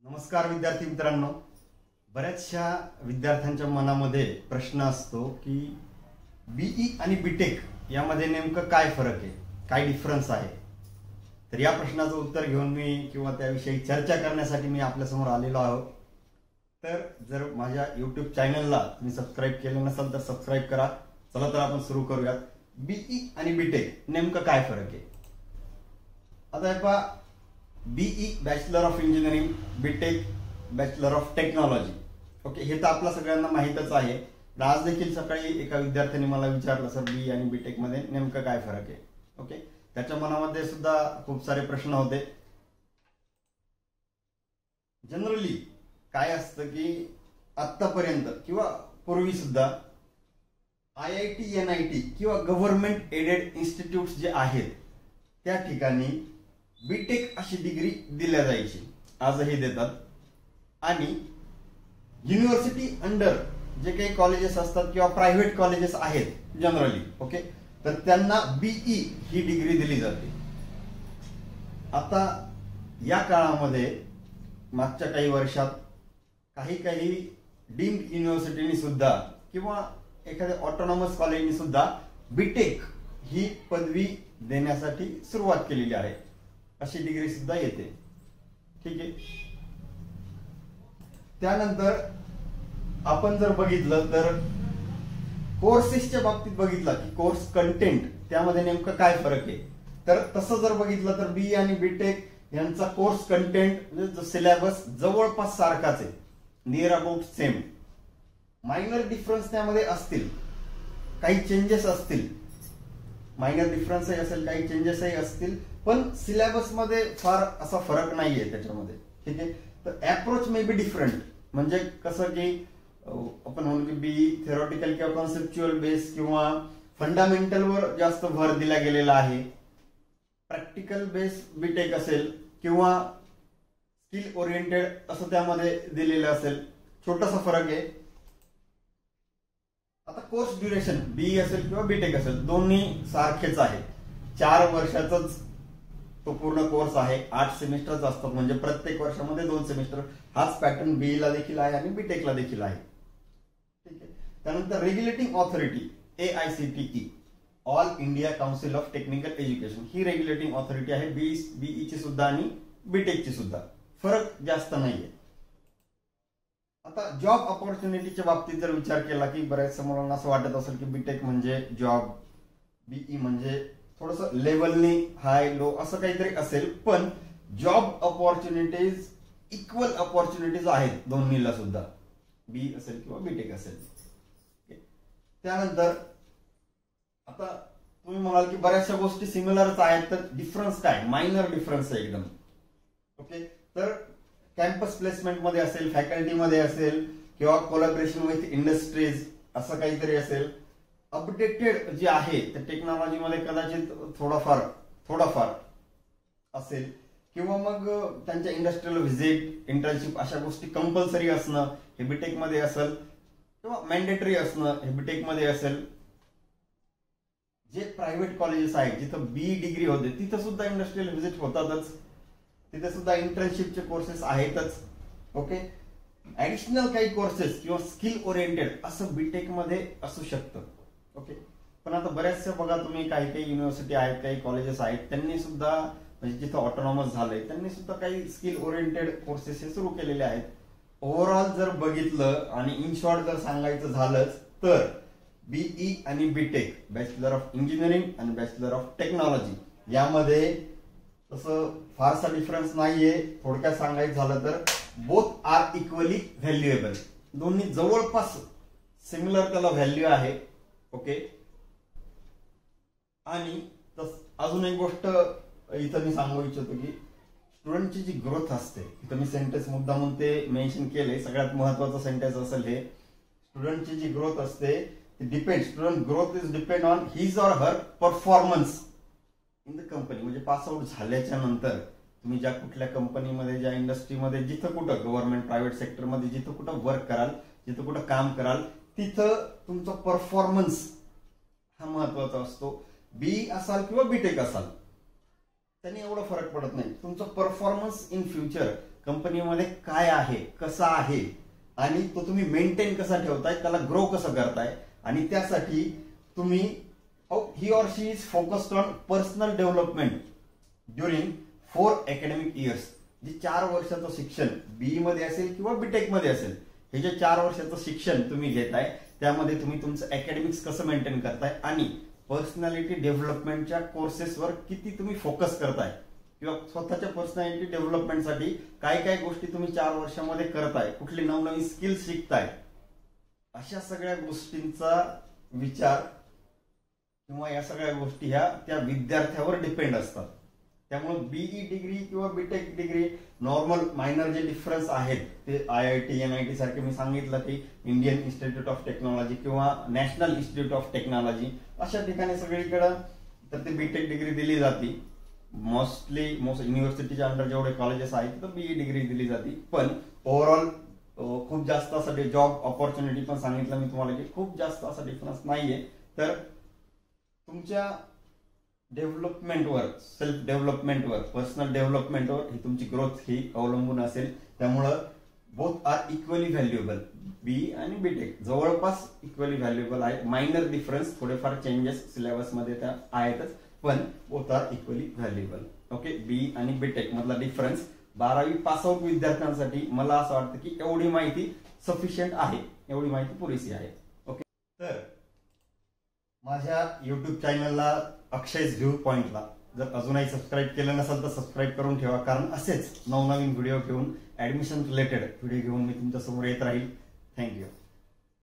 नमस्कार विद्यार्थी मित्रांनो, बऱ्याचशा विद्यार्थ्यांच्या मनामध्ये प्रश्न असतो की बीई आणि बीटेक यामध्ये नेमकं काय फरक आहे, काय डिफरन्स आहे. तर या प्रश्नाचं उत्तर घेऊन मी किंवा त्याविषयी चर्चा करण्यासाठी मी आपल्यासमोर आलेलो आहोत. तर जर माझ्या यूट्यूब चॅनलला तुम्ही सबस्क्राईब केलं नसेल तर सबस्क्राईब करा. चला तर आपण सुरू करूयात. बीई आणि बीटेक नेमकं काय फरक आहे. आता पहा, BE bachelor of engineering, BTech bachelor of technology. Okay, हे तर आपल्या सगळ्यांना माहीतच आहे. आज देखील सकाळी एका विद्यार्थ्याने मला विचारलं, सर बीई आणि बीटेक मध्ये नेमकं काय फरक आहे. ओके, त्याच्या मनामध्ये सुद्धा खूप सारे प्रश्न होते. जनरली काय असतं की आतापर्यंत किंवा पूर्वी सुद्धा IIT NIT किंवा गव्हर्नमेंट एडेड इन्स्टिट्यूट जे आहेत त्या ठिकाणी बीटेक अशी डिग्री दिल्या जायची, आजही देतात. आणि युनिव्हर्सिटी अंडर जे काही कॉलेजेस असतात किंवा प्रायव्हेट कॉलेजेस आहेत जनरली, ओके, तर त्यांना बीई ही डिग्री दिली जाते. आता या काळामध्ये मागच्या काही वर्षात काही डीम्ड युनिव्हर्सिटीनी सुद्धा किंवा एखाद्या ऑटोनॉमस कॉलेजनी सुद्धा बीटेक ही पदवी देण्यासाठी सुरुवात केलेली आहे. अशी डिग्री सुद्धा येते. ठीक आहे. त्यानंतर आपण जर बघितलं तर कोर्सेसच्या बाबतीत बघितलं की कोर्स कंटेंट त्यामध्ये नेमकं काय फरक आहे. तर तसं जर बघितलं तर बीई आणि बीटेक यांचा कोर्स कंटेंट म्हणजे सिलेबस जवळपास सारखाच आहे, near about same. Minor difference त्यामध्ये असतील, काही चेंजेस असतील, मायनर डिफरन्सही असेल, काही चेंजेसही असतील, पण सिलेबस मध्ये फार असा फरक नाहीये त्याच्यामध्ये. ठीक आहे. तर अप्रोच मे बी डिफरंट. म्हणजे कसं की आपण म्हणू की बीई थेरॉटिकल किंवा कॉन्सेप्च्युअल बेस किंवा फंडामेंटल वर जास्त भर दिला गेलेला आहे. प्रॅक्टिकल बेस बीटेक असेल किंवा स्किल ओरिएंटेड असं त्यामध्ये दिलेलं असेल. छोटासा फरक आहे. आता कोर्स ड्युरेशन बीई असेल किंवा बीटेक असेल दोन्ही सारखेच आहे. 4 वर्षाचाच तो पूर्ण कोर्स आहे. 8 सेमिस्टर्स असतात, म्हणजे प्रत्येक वर्षामध्ये 2 सेमिस्टर. हाच पॅटर्न बीई ला देखील आहे आणि बीटेकला देखील आहे. ठीक आहे. त्यानंतर regulating authority AICTE, all India council of technical education, he regulating authority आहे बीई ची सुद्धा आणि बीटेक ची सुद्धा. फरक जास्त नाहीये. आता जॉब ऑपॉर्च्युनिटीच्या बाबतीत जर विचार केला की बऱ्याचशा मुलांना असं वाटत असेल की बीटेक म्हणजे जॉब, बीई म्हणजे थोडस लेवलनी हाय लो असं काहीतरी असेल, पण जॉब ऑपॉर्च्युनिटीज इक्वल ऑपॉर्च्युनिटीज आहेत दोन्हीला सुद्धा, बीई असेल किंवा बीटेक असेल. त्यानंतर आता तुम्ही म्हणाल की बऱ्याचशा गोष्टी सिमिलरच आहेत, तर डिफरन्स काय, मायनर डिफरन्स आहे एकदम. ओके, तर कॅम्पस प्लेसमेंट मध्ये असेल, फॅकल्टी मध्ये असेल किंवा कोलॅबोरेशन विथ इंडस्ट्रीज असं काहीतरी असेल. अपडेटेड जे आहे त्या टेक्नॉलॉजी मध्ये कदाचित थोडाफार असेल, किंवा मग त्यांच्या इंडस्ट्रियल व्हिजिट, इंटर्नशिप अशा गोष्टी कंपल्सरी असणं हे बीटेक मध्ये असेल, किंवा मॅन्डेटरी असणं हे बीटेक मध्ये असेल. जे प्रायव्हेट कॉलेजेस आहेत जिथं बीई डिग्री होते तिथं सुद्धा इंडस्ट्रियल व्हिजिट होतातच, तिथे सुद्धा इंटर्नशिपचे कोर्सेस आहेतच. ओके, ऍडिशनल काही कोर्सेस किंवा स्किल ओरिएंटेड असं बीटेक मध्ये असू शकतं. ओके, पण आता बऱ्याचशा बघा तुम्ही काही युनिव्हर्सिटी आहेत, काही कॉलेजेस आहेत, त्यांनी सुद्धा म्हणजे जिथं ऑटोनॉमस झालंय त्यांनी सुद्धा काही स्किल ओरिएंटेड कोर्सेस हे सुरू केलेले आहेत. ओव्हरऑल जर बघितलं आणि इन शॉर्ट जर सांगायचं झालंच तर बीई आणि बीटेक, बॅचलर ऑफ इंजिनिअरिंग आणि बॅचलर ऑफ टेक्नॉलॉजी, यामध्ये तसं फारसा डिफरन्स नाहीये. थोडक्यात सांगायचं झालं तर बोथ आर इक्वली व्हॅल्युएबल. दोन्ही जवळपास सिमिलर त्याला व्हॅल्यू आहे. ओके, आणि अजून एक गोष्ट इथं मी सांगू इच्छितो की स्टुडंटची जी ग्रोथ असते, इथं मी सेंटेन्स मुद्दा म्हणून ते मेन्शन केले, सगळ्यात महत्वाचं सेंटेन्स असेल हे. स्टुडंटची जी ग्रोथ असते ती student growth is depend on his or her performance in the company. म्हणजे पास आउट झाल्याच्या नंतर तुम्ही ज्या कुठल्या कंपनीमध्ये, ज्या इंडस्ट्रीमध्ये, जिथं कुठं गव्हर्नमेंट प्रायव्हेट सेक्टरमध्ये जिथं कुठं वर्क कराल, जिथं कुठं काम कराल, तिथं तुमचा परफॉर्मन्स हा महत्वाचा असतो. बीई असाल किंवा बीटेक असाल, त्यांनी एवढा फरक पडत नाही. तुमचा परफॉर्मन्स इन फ्युचर कंपनीमध्ये काय आहे, कसा आहे आणि तो तुम्ही मेंटेन कसा ठेवताय, त्याला ग्रो कसं करताय, आणि त्यासाठी तुम्ही he or she is focused on personal development during 4 academic years. जे 4 वर्षाचं शिक्षण बीई मध्ये असेल किंवा बीटेक मध्ये असेल, हे जे 4 वर्षाचं शिक्षण तुम्ही घेताय त्यामध्ये तुम्ही तुमचं अकॅडमिक्स कसं मेंटेन करताय आणि पर्सनॅलिटी डेव्हलपमेंटच्या कोर्सेसवर किती तुम्ही फोकस करताय किंवा स्वतःच्या पर्सनॅलिटी डेव्हलपमेंटसाठी काय काय गोष्टी तुम्ही 4 वर्षामध्ये करताय, कुठली नवनवीन स्किल्स शिकताय, अशा सगळ्या गोष्टींचा विचार किंवा या सगळ्या गोष्टी ह्या त्या विद्यार्थ्यावर डिपेंड असतात. त्यामुळे बीई डिग्री किंवा बीटेक डिग्री नॉर्मल मायनर जे डिफरन्स आहेत ते IIT NIT सारखे मी सांगितलं की इंडियन इन्स्टिट्यूट ऑफ टेक्नॉलॉजी किंवा नॅशनल इन्स्टिट्यूट ऑफ टेक्नॉलॉजी अशा ठिकाणी सगळीकडे तर ते बीटेक डिग्री दिली जाते. मोस्ट युनिव्हर्सिटीच्या अंडर जेवढे कॉलेजेस आहेत तर बीई डिग्री दिली जाते. पण ओव्हरऑल खूप जास्त असं जॉब ऑपॉर्च्युनिटी पण सांगितलं मी तुम्हाला की खूप जास्त असा डिफरन्स नाहीये. तर तुमच्या डेव्हलपमेंटवर, सेल्फ डेव्हलपमेंटवर, पर्सनल डेव्हलपमेंटवर ही तुमची ग्रोथ ही अवलंबून असेल. त्यामुळं both are equally valuable. BE आणि बीटेक जवळपास इक्वली व्हॅल्युएबल आहे. मायनर डिफरन्स, थोडेफार चेंजेस सिलेबसमध्ये त्या आहेतच, पण both are equally valuable. Okay, BE आणि बीटेक मधला डिफरन्स 12वी पासआउट विद्यार्थ्यांसाठी मला असं वाटतं की एवढी माहिती सफिशियंट आहे, एवढी माहिती पुरेशी आहे. ओके, तर माझ्या युट्यूब चॅनलला अक्षय's व्ह्यू पॉइंटला जर अजूनही सबस्क्राईब केलं नसेल तर सबस्क्राईब करून ठेवा, कारण असेच नवनवीन व्हिडिओ घेऊन ऍडमिशन रिलेटेड व्हिडिओ घेऊन मी तुमच्या समोर येत राहील. थँक्यू.